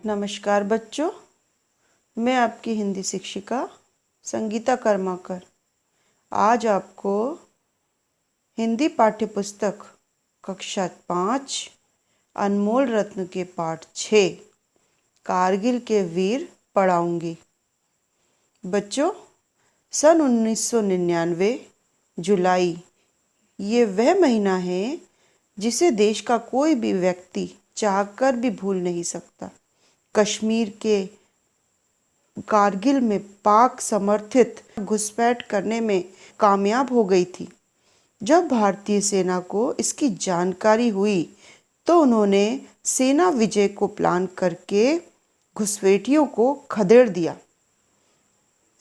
नमस्कार बच्चों, मैं आपकी हिंदी शिक्षिका संगीता कर्माकर आज आपको हिंदी पाठ्यपुस्तक कक्षा 5 अनमोल रत्न के पाठ 6 कारगिल के वीर पढ़ाऊंगी। बच्चों, सन 1999 जुलाई ये वह महीना है जिसे देश का कोई भी व्यक्ति चाहकर भी भूल नहीं सकता। कश्मीर के कारगिल में पाक समर्थित घुसपैठ करने में कामयाब हो गई थी। जब भारतीय सेना को इसकी जानकारी हुई तो उन्होंने सेना विजय को प्लान करके घुसपैठियों को खदेड़ दिया।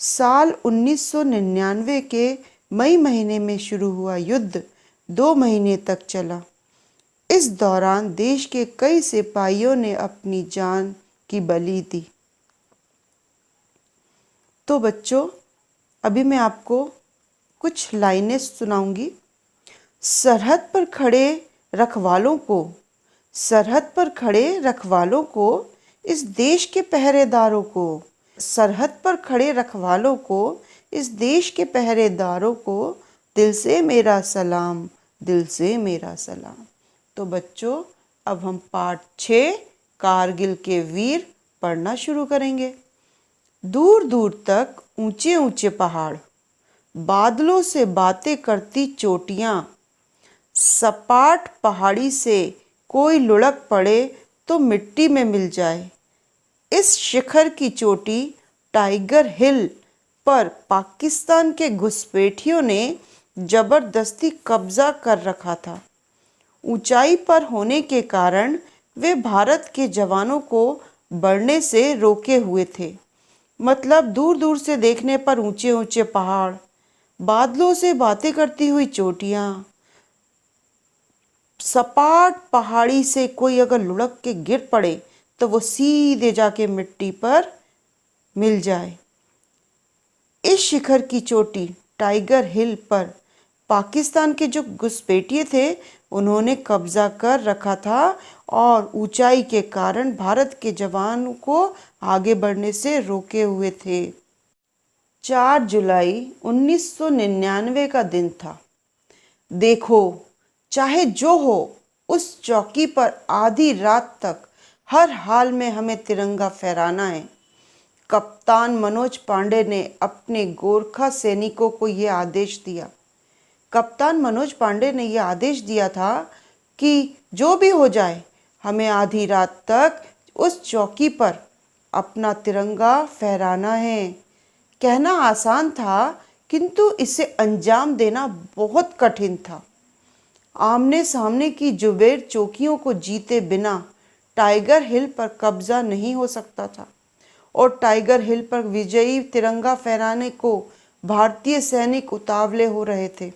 साल 1999 के मई महीने में शुरू हुआ युद्ध 2 महीने तक चला। इस दौरान देश के कई सिपाहियों ने अपनी जान की बलि दी। तो बच्चों, अभी मैं आपको कुछ लाइनें सुनाऊंगी। सरहद पर खड़े रखवालों को, सरहद पर खड़े रखवालों को, इस देश के पहरेदारों को, सरहद पर खड़े रखवालों को, इस देश के पहरेदारों को दिल से मेरा सलाम, दिल से मेरा सलाम। तो बच्चों, अब हम पाठ 6 कारगिल के वीर पढ़ना शुरू करेंगे। दूर दूर तक ऊंचे ऊंचे पहाड़, बादलों से बातें करती चोटियां, सपाट पहाड़ी से कोई लुढ़क पड़े तो मिट्टी में मिल जाए। इस शिखर की चोटी टाइगर हिल पर पाकिस्तान के घुसपैठियों ने जबरदस्ती कब्जा कर रखा था। ऊंचाई पर होने के कारण वे भारत के जवानों को बढ़ने से रोके हुए थे। मतलब दूर दूर से देखने पर ऊंचे ऊंचे पहाड़, बादलों से बातें करती हुई चोटियां, सपाट पहाड़ी से कोई अगर लुढ़क के गिर पड़े तो वो सीधे जाके मिट्टी पर मिल जाए। इस शिखर की चोटी टाइगर हिल पर पाकिस्तान के जो घुसपैठिए थे उन्होंने कब्जा कर रखा था और ऊंचाई के कारण भारत के जवानों को आगे बढ़ने से रोके हुए थे। 4 जुलाई 1999 का दिन था। देखो, चाहे जो हो, उस चौकी पर आधी रात तक हर हाल में हमें तिरंगा फहराना है। कप्तान मनोज पांडे ने अपने गोरखा सैनिकों को यह आदेश दिया। कप्तान मनोज पांडे ने यह आदेश दिया था कि जो भी हो जाए, हमें आधी रात तक उस चौकी पर अपना तिरंगा फहराना है। कहना आसान था, किंतु इसे अंजाम देना बहुत कठिन था। आमने सामने की जुबेर चौकियों को जीते बिना टाइगर हिल पर कब्जा नहीं हो सकता था और टाइगर हिल पर विजयी तिरंगा फहराने को भारतीय सैनिक उतावले हो रहे थे।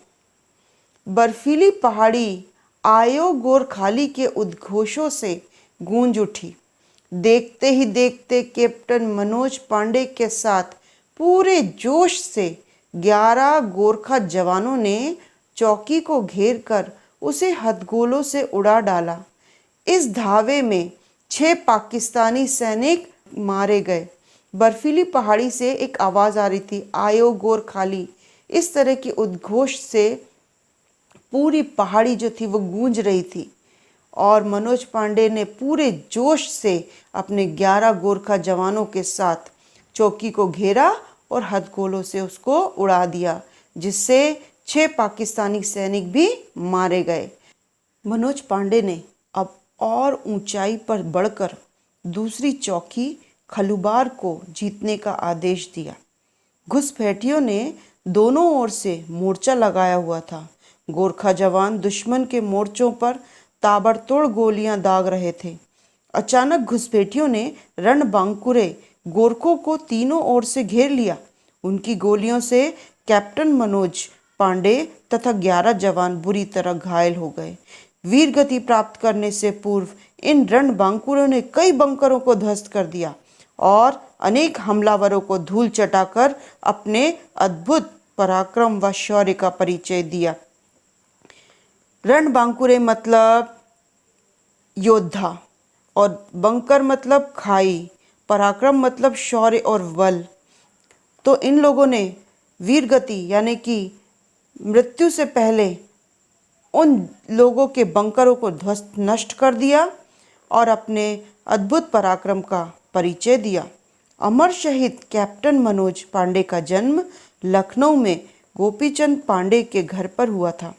बर्फीली पहाड़ी आयो गोरखाली के उद्घोषों से गूंज उठी। देखते ही देखते कैप्टन मनोज पांडे के साथ पूरे जोश से 11 गोरखा जवानों ने चौकी को घेर कर उसे हथगोलों से उड़ा डाला। इस धावे में 6 पाकिस्तानी सैनिक मारे गए। बर्फीली पहाड़ी से एक आवाज़ आ रही थी, आयो गोरखाली। इस तरह की उद्घोष से पूरी पहाड़ी जो थी वो गूंज रही थी और मनोज पांडे ने पूरे जोश से अपने 11 गोरखा जवानों के साथ चौकी को घेरा और हथगोलों से उसको उड़ा दिया, जिससे 6 पाकिस्तानी सैनिक भी मारे गए। मनोज पांडे ने अब और ऊंचाई पर बढ़कर दूसरी चौकी खलुबार को जीतने का आदेश दिया। घुसपैठियों ने दोनों ओर से मोर्चा लगाया हुआ था। गोरखा जवान दुश्मन के मोर्चों पर ताबड़तोड़ गोलियां दाग रहे थे। अचानक घुसपैठियों ने रणबांकुरे गोरखों को तीनों ओर से घेर लिया। उनकी गोलियों से कैप्टन मनोज पांडे तथा 11 जवान बुरी तरह घायल हो गए। वीर गति प्राप्त करने से पूर्व इन रणबांकुरों ने कई बंकरों को ध्वस्त कर दिया और अनेक हमलावरों को धूल चटाकर अपने अद्भुत पराक्रम व शौर्य का परिचय दिया। रणबांकुरे मतलब योद्धा, और बंकर मतलब खाई, पराक्रम मतलब शौर्य और बल। तो इन लोगों ने वीरगति यानी कि मृत्यु से पहले उन लोगों के बंकरों को ध्वस्त नष्ट कर दिया और अपने अद्भुत पराक्रम का परिचय दिया। अमर शहीद कैप्टन मनोज पांडे का जन्म लखनऊ में गोपीचंद पांडे के घर पर हुआ था।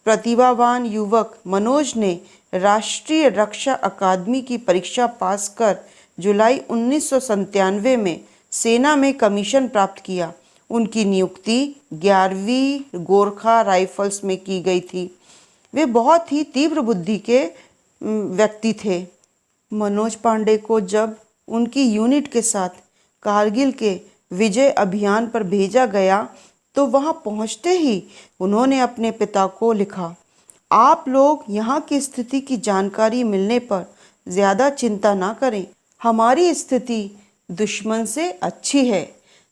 प्रतिभावान युवक मनोज ने राष्ट्रीय रक्षा अकादमी की परीक्षा पास कर जुलाई 1997 में सेना में कमीशन प्राप्त किया। उनकी नियुक्ति 11वीं गोरखा राइफल्स में की गई थी। वे बहुत ही तीव्र बुद्धि के व्यक्ति थे। मनोज पांडे को जब उनकी यूनिट के साथ कारगिल के विजय अभियान पर भेजा गया तो वहां पहुंचते ही उन्होंने अपने पिता को लिखा, आप लोग यहाँ की स्थिति की जानकारी मिलने पर ज़्यादा चिंता ना करें। हमारी स्थिति दुश्मन से अच्छी है।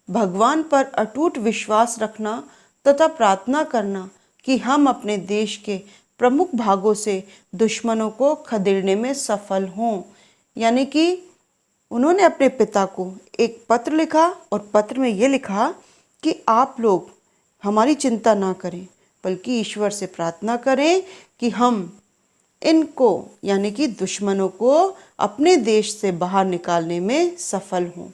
भगवान पर अटूट विश्वास रखना तथा प्रार्थना करना कि हम अपने देश के प्रमुख भागों से दुश्मनों को खदेड़ने में सफल हों। यानी कि उन्होंने अपने पिता को एक पत्र लिखा और पत्र में ये लिखा कि आप लोग हमारी चिंता ना करें, बल्कि ईश्वर से प्रार्थना करें कि हम इनको यानी कि दुश्मनों को अपने देश से बाहर निकालने में सफल हों।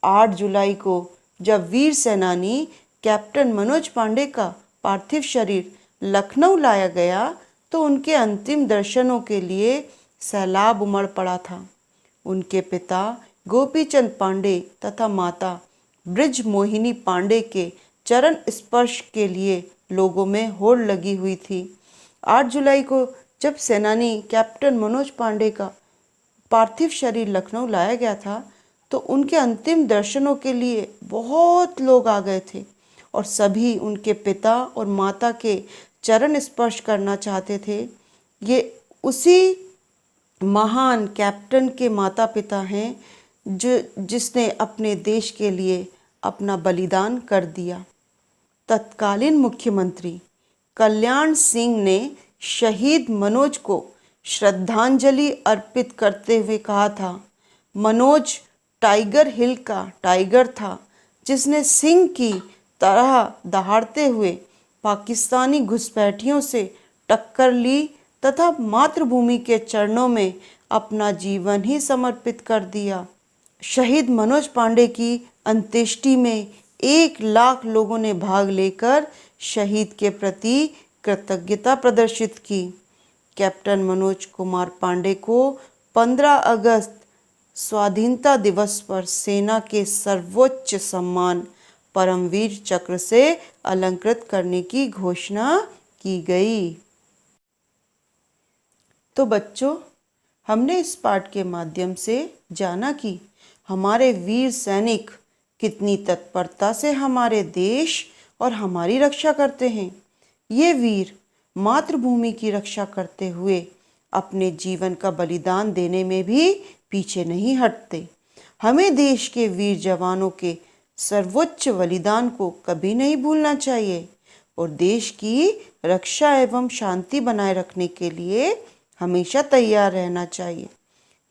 8 जुलाई को जब वीर सेनानी कैप्टन मनोज पांडे का पार्थिव शरीर लखनऊ लाया गया तो उनके अंतिम दर्शनों के लिए सैलाब उमड़ पड़ा था। उनके पिता गोपीचंद पांडे तथा माता ब्रिज मोहिनी पांडे के चरण स्पर्श के लिए लोगों में होड़ लगी हुई थी। 8 जुलाई को जब सेनानी कैप्टन मनोज पांडे का पार्थिव शरीर लखनऊ लाया गया था तो उनके अंतिम दर्शनों के लिए बहुत लोग आ गए थे और सभी उनके पिता और माता के चरण स्पर्श करना चाहते थे। ये उसी महान कैप्टन के माता पिता हैं जिसने अपने देश के लिए अपना बलिदान कर दिया। तत्कालीन मुख्यमंत्री कल्याण सिंह ने शहीद मनोज को श्रद्धांजलि अर्पित करते हुए कहा था, मनोज टाइगर हिल का टाइगर था जिसने सिंह की तरह दहाड़ते हुए पाकिस्तानी घुसपैठियों से टक्कर ली तथा मातृभूमि के चरणों में अपना जीवन ही समर्पित कर दिया। शहीद मनोज पांडे की अंत्येष्टि में 1 लाख लोगों ने भाग लेकर शहीद के प्रति कृतज्ञता प्रदर्शित की। कैप्टन मनोज कुमार पांडे को 15 अगस्त स्वाधीनता दिवस पर सेना के सर्वोच्च सम्मान परमवीर चक्र से अलंकृत करने की घोषणा की गई। तो बच्चों, हमने इस पाठ के माध्यम से जाना कि हमारे वीर सैनिक कितनी तत्परता से हमारे देश और हमारी रक्षा करते हैं। ये वीर मातृभूमि की रक्षा करते हुए अपने जीवन का बलिदान देने में भी पीछे नहीं हटते। हमें देश के वीर जवानों के सर्वोच्च बलिदान को कभी नहीं भूलना चाहिए और देश की रक्षा एवं शांति बनाए रखने के लिए हमेशा तैयार रहना चाहिए।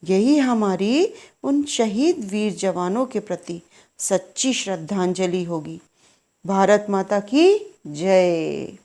यही हमारी उन शहीद वीर जवानों के प्रति सच्ची श्रद्धांजलि होगी। भारत माता की जय।